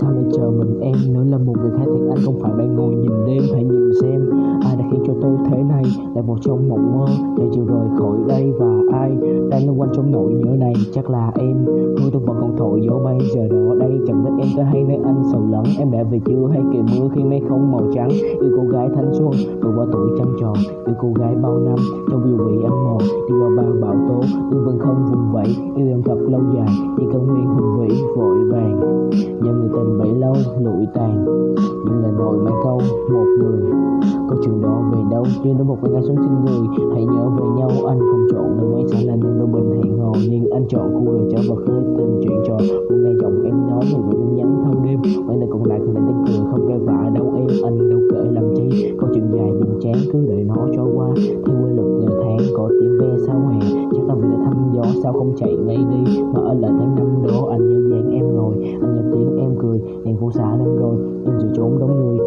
sao lại chờ mình em nữa là một người khác thì anh không phải bạn ngồi nhìn đêm. Hãy nhìn xem ai đã khiến cho tôi thế này, là một trong mộng mơ để chưa rời khỏi đây. Và ai đang loanh quanh trong nỗi nhớ này, chắc là em. Hương tôi vẫn còn thổi gió bay giờ đó đây, chẳng biết em có hay nơi anh sầu lắng. Em đã về chưa hay kìa mưa khi mây không màu trắng. Yêu cô gái thanh xuân vừa qua tuổi trăng tròn, yêu cô gái bao năm trong điều vị ăn mòn, đi qua bao bão tố nhưng vẫn không vùng vẫy. Yêu em thật lâu dài như cao nguyên hùng vĩ vội vàng, nhưng người tình bấy lâu lụi tàn. Nhưng là nỗi mang câu một người, câu chuyện đó về đâu nhưng đến một ngày sống xin người. Hãy nhớ về nhau, anh không chọn nơi mấy sáng lên nơi bình hẹn hò, nhưng anh chọn khu đời trở vật khơi tình chuyện trò. Một ngày giọng em nói một gửi tin nhắn thâu đêm, quãng đời còn lại thì tiếng cười không kêu vả đâu em. Anh đâu kể làm chi câu chuyện dài buồn chán, cứ để nó trôi qua theo quy luật ngày tháng. Có tiếng ve sao hè chắc là vì để thăm gió, sao không chạy ngay đi mà ở lại tháng năm đó. Anh nhớ dáng em ngồi, anh nhớ tiếng em cười, đèn phố xả lên rồi em rồi trốn đống người.